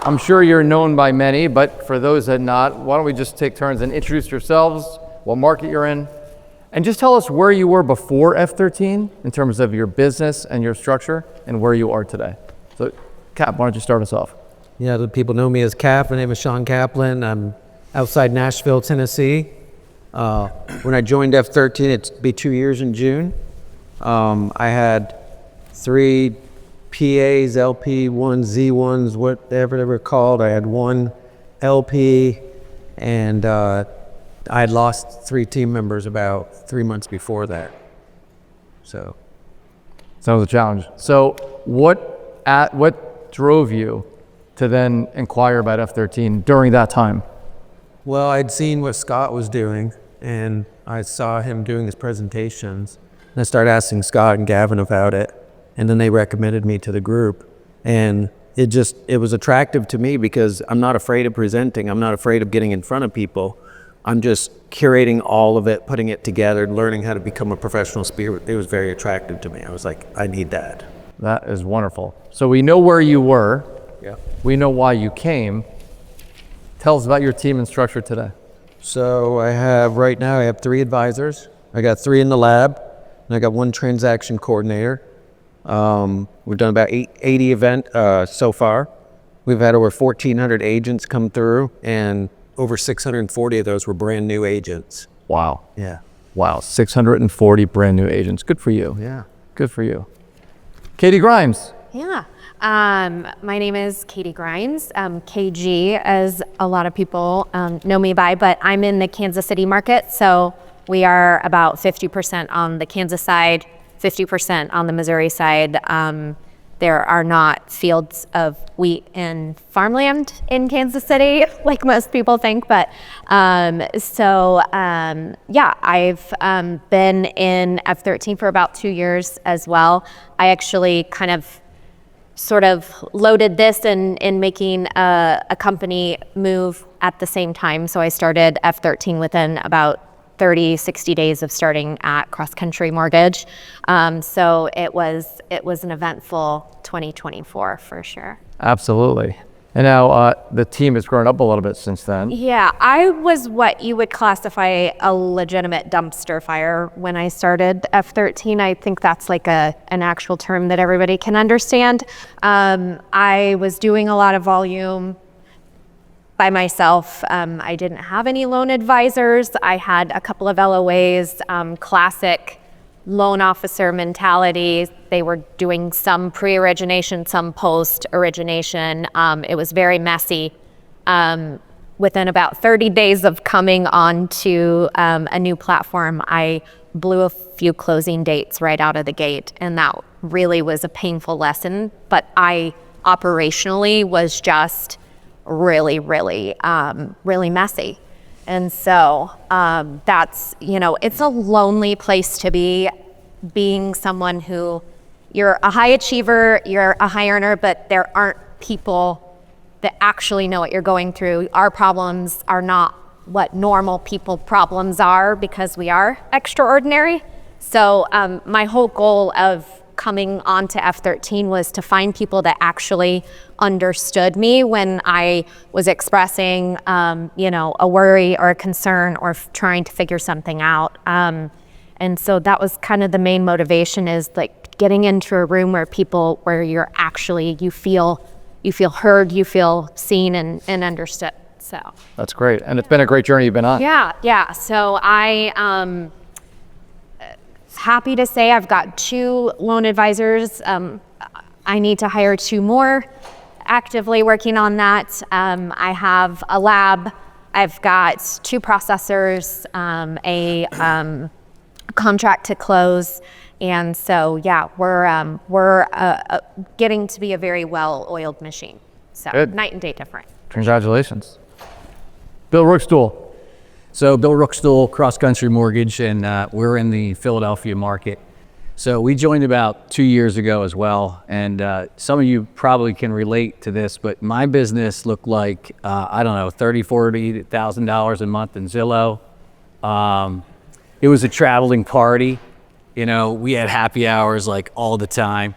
I'm sure you're known by many, but for those that not, why don't we just take turns and introduce yourselves, what market you're in, and just tell us where you were before F13 in terms of your business and your structure and where you are today. So Cap, why don't you start us off? Yeah, the people know me as Cap. My name is Shawn Kaplan. I'm outside Nashville, Tennessee. When I joined F13, it'd be 2 years in June. I had 3 PAs, LP, 1 Z1s, whatever they were called. I had 1 LP, and I had lost 3 team members about 3 months before that. So, sounds a challenge. So what drove you to then inquire about F13 during that time? well, I'd seen what Scott was doing, and I saw him doing his presentations. And I started asking Scott and Gavin about it, and then they recommended me to the group. And it was attractive to me because I'm not afraid of presenting. I'm not afraid of getting in front of people. I'm just curating all of it, putting it together, learning how to become a professional speaker. It was very attractive to me. I was like, I need that. That is wonderful. So we know where you were. Yeah. We know why you came. Tell us about your team and structure today. So right now I have 3 advisors. I got 3 in the lab, and I got 1 transaction coordinator. We've done about 80 events so far. We've had over 1,400 agents come through, and over 640 of those were brand new agents. Wow. Yeah. Wow, 640 brand new agents. Good for you. Yeah. Good for you. Katie Grimes. Yeah. My name is Katie Grimes, KG, as a lot of people know me by, but I'm in the Kansas City market. So we are about 50% on the Kansas side, 50% on the Missouri side. There are not fields of wheat and farmland in Kansas City, like most people think. But yeah, I've been in F13 for about 2 years as well. I actually kind of sort of loaded this in making a company move at the same time. So I started F13 within about 30, 60 days of starting at Cross Country Mortgage. So it was an eventful 2024 for sure. Absolutely. And now the team has grown up a little bit since then. Yeah, I was what you would classify a legitimate dumpster fire when I started F13. I think that's like an actual term that everybody can understand. I was doing a lot of volume by myself. I didn't have any loan advisors. I had a couple of LOAs, classic loan officer mentality. They were doing some pre-origination, some post-origination. It was very messy. Within about 30 days of coming onto a new platform, I blew a few closing dates right out of the gate, and that really was a painful lesson. But I operationally was just really messy. And so that's, it's a lonely place to be, being someone who you're a high achiever, you're a high earner, but there aren't people that actually know what you're going through. Our problems are not what normal people problems are because we are extraordinary. So my whole goal of coming onto F13 was to find people that actually understood me when I was expressing, a worry or a concern or trying to figure something out. And so that was kind of the main motivation, is like getting into a room where you're actually, you feel heard, you feel seen and understood. So that's great. And it's been a great journey you've been on. Yeah. So I, happy to say I've got 2 loan advisors. I need to hire 2 more, actively working on that. I have a lab. I've got 2 processors, a contract to close. And so, yeah, we're getting to be a very well-oiled machine. So good. Night and day different. Congratulations. Bill Rookstool. So Bill Rookstool, Cross Country Mortgage, and we're in the Philadelphia market. So we joined about 2 years ago as well, and some of you probably can relate to this, but my business looked like, $30,000, $40,000 a month in Zillow. It was a traveling party. We had happy hours like all the time.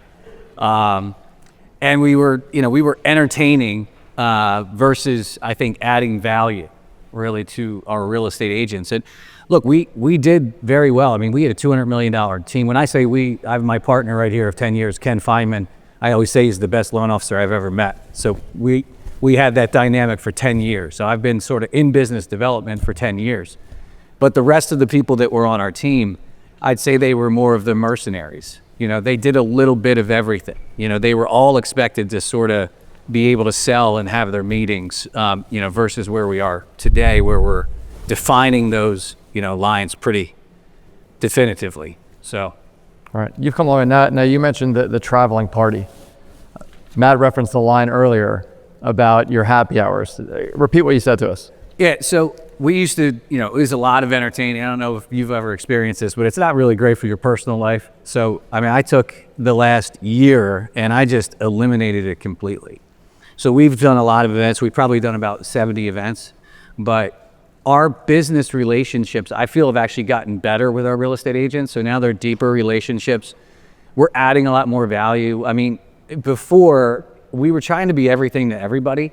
And we were entertaining versus, I think, adding value really to our real estate agents. And look, we did very well. I mean, we had a $200 million team. When I say we, I have my partner right here of 10 years, Ken Feynman. I always say he's the best loan officer I've ever met. So we had that dynamic for 10 years. So I've been sort of in business development for 10 years. But the rest of the people that were on our team, I'd say they were more of the mercenaries. You know, they did a little bit of everything. You know, they were all expected to sort of be able to sell and have their meetings, you know, versus where we are today, where we're defining those, you know, lines pretty definitively. So. All right, you've come along. Now you mentioned the traveling party. Matt referenced the line earlier about your happy hours. Repeat what you said to us. Yeah, so we used to, you know, it was a lot of entertaining. I don't know if you've ever experienced this, but it's not really great for your personal life. So, I mean, I took the last year and I just eliminated it completely. So we've done a lot of events. We've probably done about 70 events, but our business relationships, I feel, have actually gotten better with our real estate agents. So now they're deeper relationships. We're adding a lot more value. I mean, before we were trying to be everything to everybody.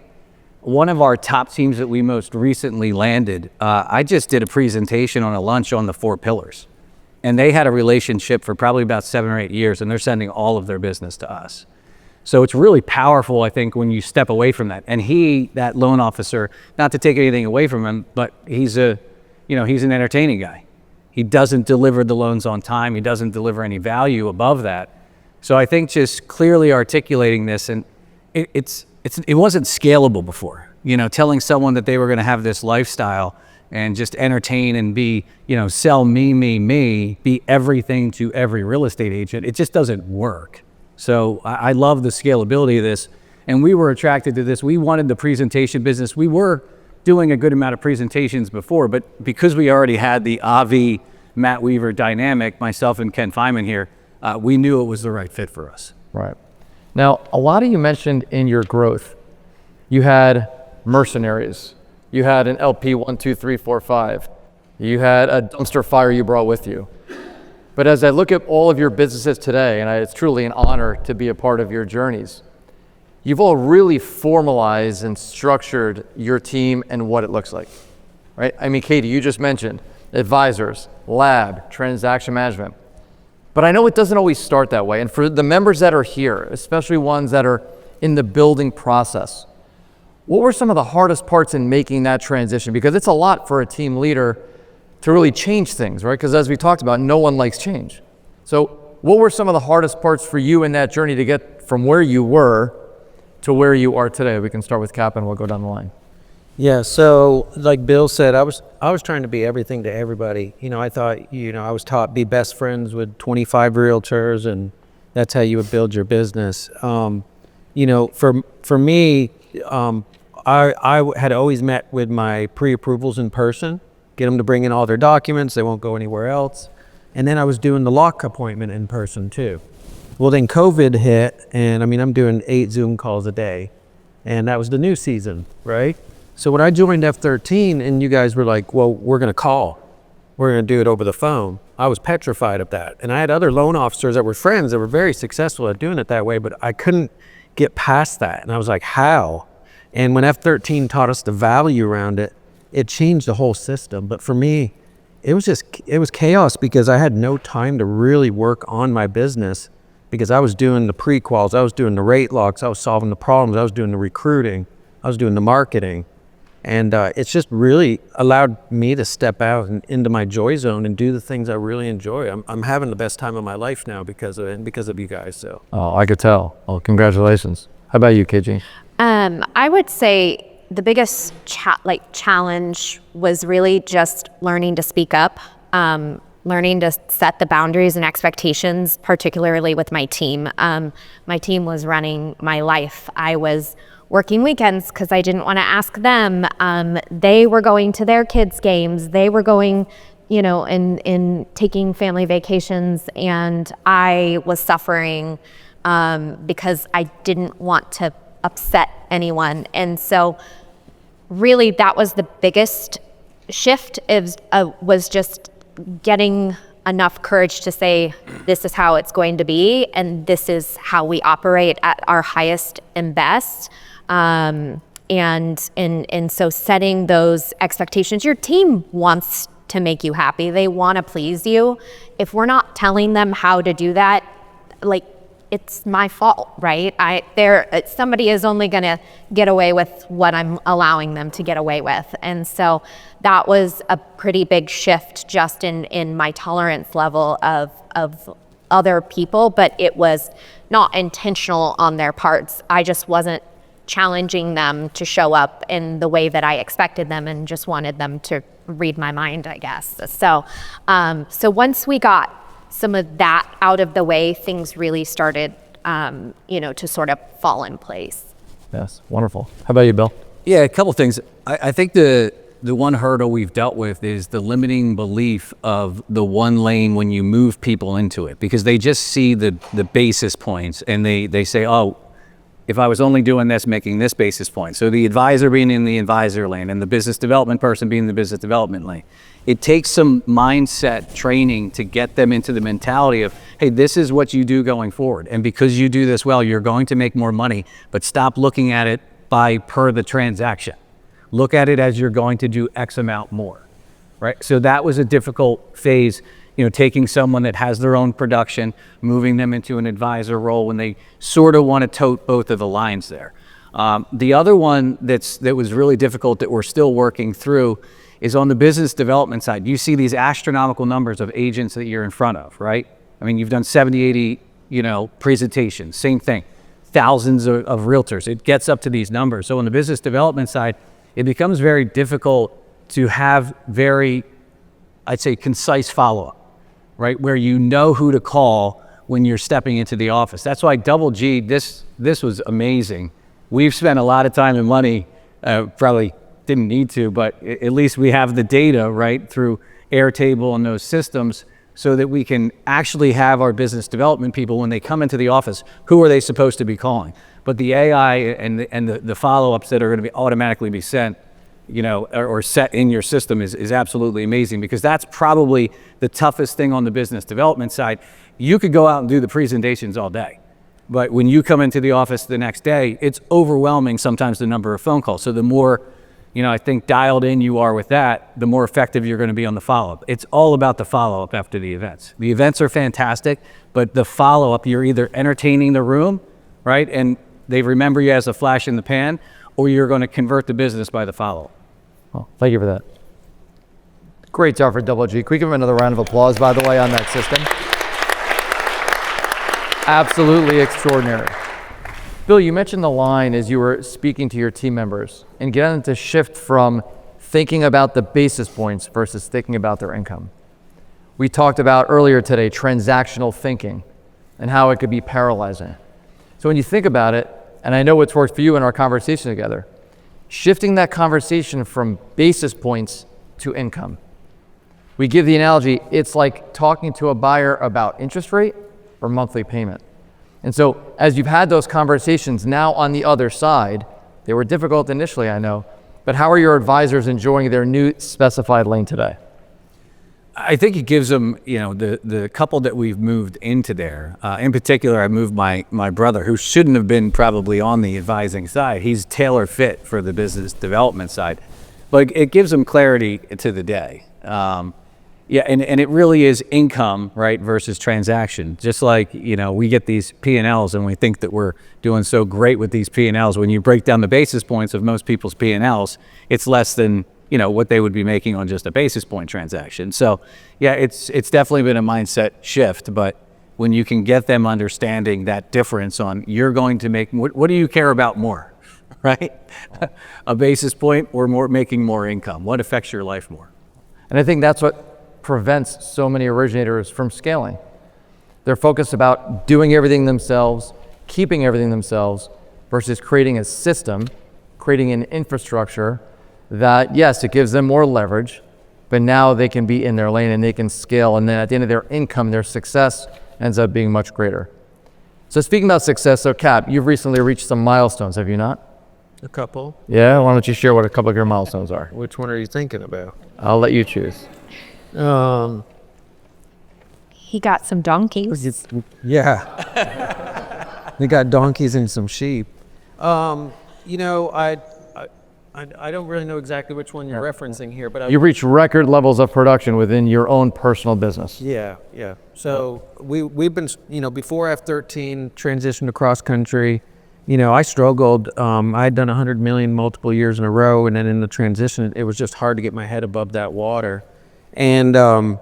One of our top teams that we most recently landed, I just did a presentation on a lunch on the 4 pillars. And they had a relationship for probably about 7 or 8 years, and they're sending all of their business to us. So it's really powerful, I think, when you step away from that. And he, that loan officer, not to take anything away from him, but he's an entertaining guy. He doesn't deliver the loans on time. He doesn't deliver any value above that. So I think just clearly articulating this, and it wasn't scalable before. You know, telling someone that they were going to have this lifestyle and just entertain and be, you know, sell me, be everything to every real estate agent. It just doesn't work. So I love the scalability of this, and we were attracted to this. We wanted the presentation business. We were doing a good amount of presentations before, but because we already had the Avi, Matt Weaver dynamic, myself and Ken Feynman here, we knew it was the right fit for us. Right. Now, a lot of you mentioned in your growth, you had mercenaries. You had an LP 1, 2, 3, 4, 5. You had a dumpster fire you brought with you. But as I look at all of your businesses today, and it's truly an honor to be a part of your journeys, you've all really formalized and structured your team and what it looks like, right? I mean, Katie, you just mentioned advisors, lab, transaction management. But I know it doesn't always start that way. And for the members that are here, especially ones that are in the building process, what were some of the hardest parts in making that transition? Because it's a lot for a team leader to really change things, right? Because as we talked about, no one likes change. So what were some of the hardest parts for you in that journey to get from where you were to where you are today? We can start with Cap and we'll go down the line. Yeah, so like Bill said, I was trying to be everything to everybody. You know, I thought, you know, I was taught be best friends with 25 realtors, and that's how you would build your business. You know, for me, I had always met with my pre-approvals in person, get them to bring in all their documents. They won't go anywhere else. And then I was doing the lock appointment in person too. Well, then COVID hit, and I mean, I'm doing 8 Zoom calls a day, and that was the new season, right? So when I joined F13 and you guys were like, well, we're going to call, we're going to do it over the phone, I was petrified of that. And I had other loan officers that were friends that were very successful at doing it that way, but I couldn't get past that. And I was like, how? And when F13 taught us the value around it, it changed the whole system. But for me, it was chaos because I had no time to really work on my business because I was doing the pre-quals, I was doing the rate locks, I was solving the problems, I was doing the recruiting, I was doing the marketing. And it's just really allowed me to step out and into my joy zone and do the things I really enjoy. I'm having the best time of my life now because of it and because of you guys. So. Oh, I could tell. Well, congratulations. How about you, KG? I would say the biggest challenge was really just learning to speak up, learning to set the boundaries and expectations, particularly with my team. My team was running my life. I was working weekends because I didn't want to ask them. They were going to their kids' games. They were going, you know, in taking family vacations, and I was suffering because I didn't want to upset anyone. And so really that was the biggest shift, was just getting enough courage to say, this is how it's going to be, and this is how we operate at our highest and best. And so setting those expectations, your team wants to make you happy. They want to please you. If we're not telling them how to do that, like, it's my fault, right? Somebody is only going to get away with what I'm allowing them to get away with. And so that was a pretty big shift just in my tolerance level of other people, but it was not intentional on their parts. I just wasn't challenging them to show up in the way that I expected them, and just wanted them to read my mind, I guess. So once we got some of that out of the way, things really started, to sort of fall in place. Yes, wonderful. How about you, Bill? Yeah, a couple things. I think the one hurdle we've dealt with is the limiting belief of the one lane when you move people into it, because they just see the basis points and they say, oh, if I was only doing this, making this basis point. So the advisor being in the advisor lane and the business development person being in the business development lane. It takes some mindset training to get them into the mentality of, hey, this is what you do going forward. And because you do this well, you're going to make more money, but stop looking at it per the transaction. Look at it as you're going to do X amount more, right? So that was a difficult phase, taking someone that has their own production, moving them into an advisor role when they sort of want to tote both of the lines there. The other one that was really difficult that we're still working through is on the business development side. You see these astronomical numbers of agents that you're in front of, right? I mean, you've done 70, 80, presentations, same thing. Thousands of realtors. It gets up to these numbers. So on the business development side, it becomes very difficult to have very, I'd say, concise follow-up, right? Where you know who to call when you're stepping into the office. That's why Double G, this was amazing. We've spent a lot of time and money, probably didn't need to, but at least we have the data, right, through Airtable and those systems, so that we can actually have our business development people, when they come into the office, who are they supposed to be calling? But the AI and the follow-ups that are going to be automatically be sent, or set in your system is absolutely amazing, because that's probably the toughest thing on the business development side. You could go out and do the presentations all day, but when you come into the office the next day, it's overwhelming sometimes the number of phone calls. So the more, I think dialed in you are with that, the more effective you're going to be on the follow-up. It's all about the follow-up after the events. The events are fantastic, but the follow-up, you're either entertaining the room, right, and they remember you as a flash in the pan, or you're going to convert the business by the follow-up. Well, thank you for that. Great job for Double G. Can we give him another round of applause, by the way, on that system? Absolutely extraordinary. Bill, you mentioned the line as you were speaking to your team members and getting them to shift from thinking about the basis points versus thinking about their income. We talked about earlier today transactional thinking and how it could be paralyzing. So when you think about it, and I know what's worked for you in our conversation together, shifting that conversation from basis points to income. We give the analogy, it's like talking to a buyer about interest rate or monthly payment. And so as you've had those conversations now on the other side, they were difficult initially, I know, but how are your advisors enjoying their new specified lane today? I think it gives them, the couple that we've moved into there. In particular, I moved my brother, who shouldn't have been probably on the advising side. He's tailor fit for the business development side, but it gives them clarity to the day. And it really is income, right, versus transaction. Just like, we get these P&Ls and we think that we're doing so great with these P&Ls. When you break down the basis points of most people's P&Ls, it's less than, what they would be making on just a basis point transaction. So yeah, it's definitely been a mindset shift, but when you can get them understanding that difference on, you're going to make, what do you care about more, right? A basis point or making more income? What affects your life more? And I think that's what prevents so many originators from scaling. They're focused about doing everything themselves, keeping everything themselves, versus creating a system, creating an infrastructure that, yes, it gives them more leverage, but now they can be in their lane and they can scale. And then at the end of their income, their success ends up being much greater. So speaking about success, so Cap, you've recently reached some milestones, have you not? A couple. Yeah, why don't you share what a couple of your milestones are? Which one are you thinking about? I'll let you choose. He got some donkeys. Yeah. They got donkeys and some sheep. I don't really know exactly which one you're referencing here, but You reach record levels of production within your own personal business. yeah. So we've been, before F13 transitioned to cross country, I struggled. I had done 100 million multiple years in a row, and then in the transition, it was just hard to get my head above that water. And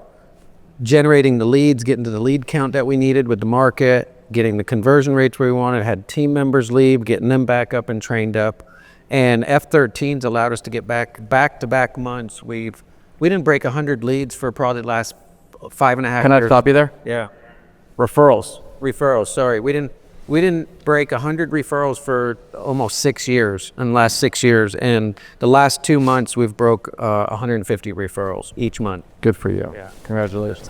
generating the leads, getting to the lead count that we needed with the market, getting the conversion rates where we wanted, had team members leave, getting them back up and trained up. And F13's allowed us to get back-to-back months. We didn't break 100 leads for probably the last 5.5 years. Can I stop you there? Yeah. Referrals. Sorry. We didn't break 100 referrals for almost 6 years, in the last 6 years. And the last 2 months, we've broke 150 referrals each month. Good for you. Yeah. Congratulations.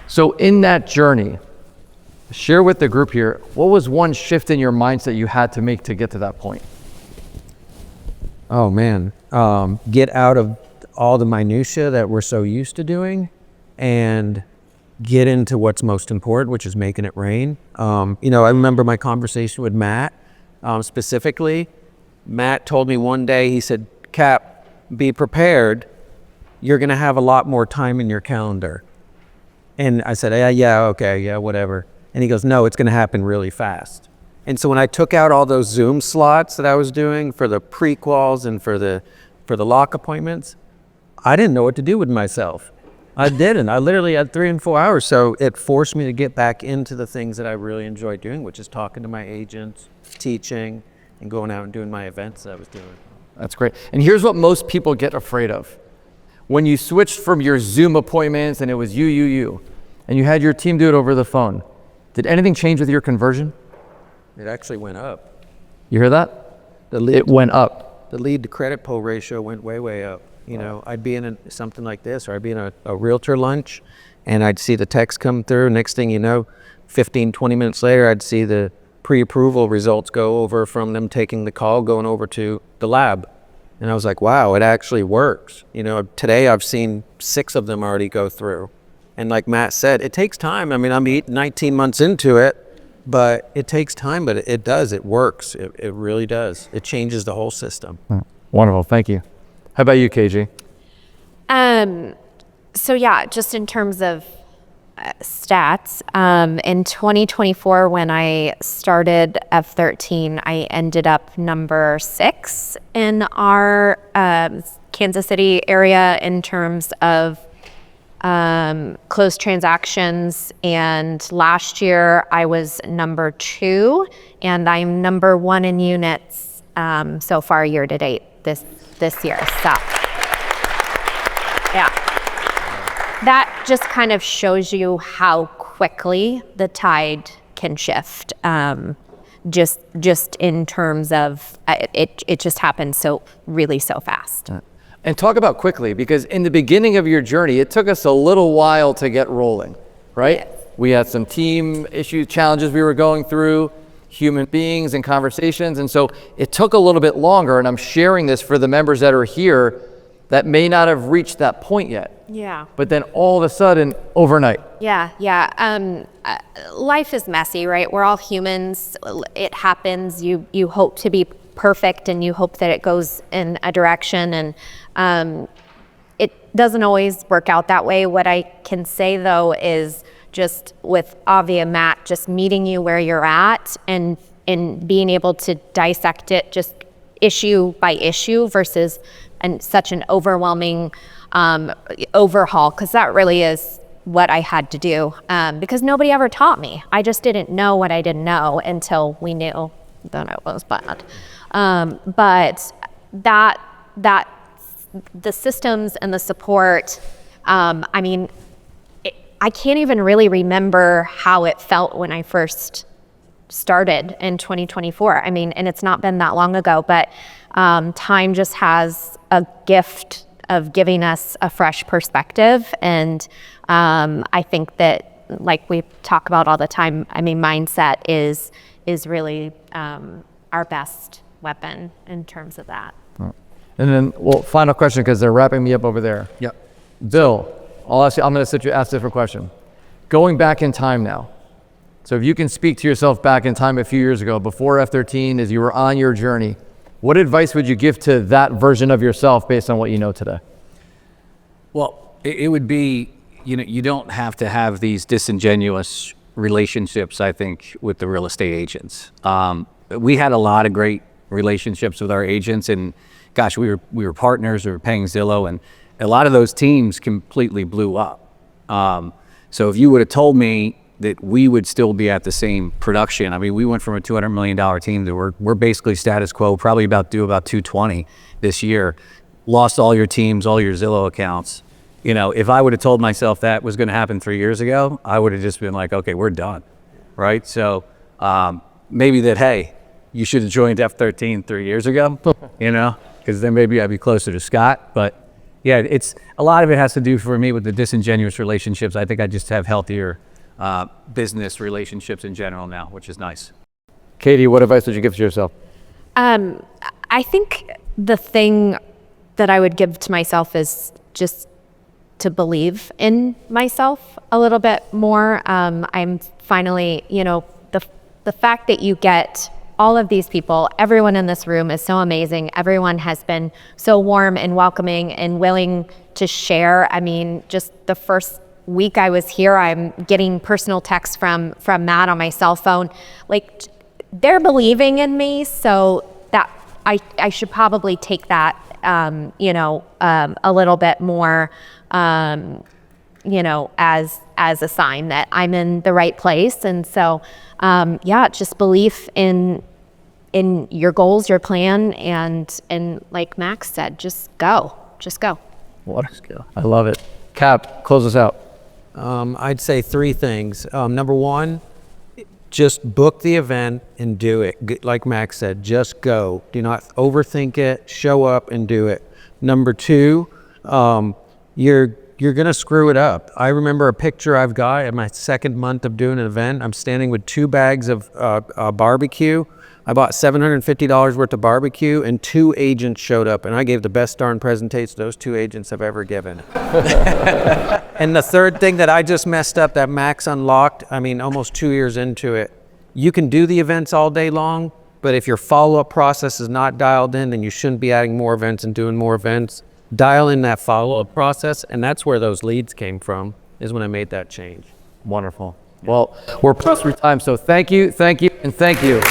So in that journey, share with the group here, what was one shift in your mindset you had to make to get to that point? Oh man, get out of all the minutia that we're so used to doing and get into what's most important, which is making it rain. I remember my conversation with Matt, specifically. Matt told me one day, he said, Cap, be prepared. You're gonna have a lot more time in your calendar. And I said, yeah, okay, yeah, whatever. And he goes, no, it's gonna happen really fast. And so when I took out all those Zoom slots that I was doing for the pre-quals and for the lock appointments, I didn't know what to do with myself. I didn't. I literally had 3 and 4 hours. So it forced me to get back into the things that I really enjoy doing, which is talking to my agents, teaching, and going out and doing my events that I was doing. That's great. And here's what most people get afraid of. When you switched from your Zoom appointments and it was you, and you had your team do it over the phone, did anything change with your conversion? It actually went up. You hear that? It went up. The lead to credit pull ratio went way up. I'd be in something like this, or I'd be in a realtor lunch, and I'd see the text come through. Next thing you know, 15, 20 minutes later, I'd see the pre-approval results go over from them taking the call, going over to the lab. And I was like, wow, it actually works. Today I've seen 6 of them already go through. And like Matt said, it takes time. I mean, I'm 19 months into it, but it takes time, but it does. It works. It really does. It changes the whole system. Wonderful. Thank you. How about you, KG? So yeah, just in terms of stats, in 2024, when I started F13, I ended up number 6 in our Kansas City area in terms of closed transactions. And last year I was number 2, and I'm number 1 in units so far year to date this year. So yeah, that just kind of shows you how quickly the tide can shift. Just in terms of it just happened so fast. And talk about quickly, because in the beginning of your journey, it took us a little while to get rolling, right? Yes. We had some team issues, challenges we were going through, human beings and conversations. And so it took a little bit longer. And I'm sharing this for the members that are here that may not have reached that point yet. Yeah. But then all of a sudden, overnight. Yeah. Life is messy, right? We're all humans. It happens. You hope to be perfect, and you hope that it goes in a direction, and it doesn't always work out that way. What I can say though is just with Avi and Matt, just meeting you where you're at and being able to dissect it just issue by issue versus such an overwhelming overhaul, because that really is what I had to do, because nobody ever taught me. I just didn't know what I didn't know until we knew that it was bad. But that the systems and the support, I mean, I can't even really remember how it felt when I first started in 2024. I mean, and it's not been that long ago, but time just has a gift of giving us a fresh perspective. And I think that, like we talk about all the time, I mean, mindset is really our best weapon in terms of that. And then, well, final question, because they're wrapping me up over there. Yep. Bill, I'll ask you, I'm going to ask a different question. Going back in time now, So if you can speak to yourself back in time a few years ago, before F13, as you were on your journey, what advice would you give to that version of yourself based on what you know today? Well, it would be, you don't have to have these disingenuous relationships, I think, with the real estate agents. We had a lot of great relationships with our agents, and gosh, we were partners, we were paying Zillow, and a lot of those teams completely blew up. So if you would have told me that we would still be at the same production, I mean, we went from a $200 million team to we're basically status quo, probably about 220 this year. Lost all your teams, all your Zillow accounts. If I would have told myself that was going to happen 3 years ago, I would have just been like, okay, we're done, right? So maybe that, hey, you should have joined F13 3 years ago, because then maybe I'd be closer to Scott. But yeah, it's a lot of it has to do for me with the disingenuous relationships. I think I just have healthier business relationships in general now, which is nice. Katie, what advice would you give to yourself? I think the thing that I would give to myself is just to believe in myself a little bit more. I'm finally, the fact that you get all of these people, everyone in this room is so amazing. Everyone has been so warm and welcoming and willing to share. I mean, just the first week I was here, I'm getting personal texts from Matt on my cell phone. Like, they're believing in me, so that I should probably take that, a little bit more, as a sign that I'm in the right place. And so, just belief in your goals, your plan, and like Max said, just go. What a skill. I love it. Cap, close us out. I'd say 3 things. Number 1, just book the event and do it. Like Max said, just go. Do not overthink it. Show up and do it. Number 2, you're gonna screw it up. I remember a picture I've got in my 2nd month of doing an event. I'm standing with 2 bags of barbecue. I bought $750 worth of barbecue, and 2 agents showed up, and I gave the best darn presentation those 2 agents have ever given. And the 3rd thing that I just messed up that Max unlocked, I mean, almost 2 years into it, you can do the events all day long, but if your follow-up process is not dialed in, then you shouldn't be adding more events and doing more events. Dial in that follow-up process, and that's where those leads came from, is when I made that change. Wonderful. Well, we're pressed through time, so thank you, and thank you.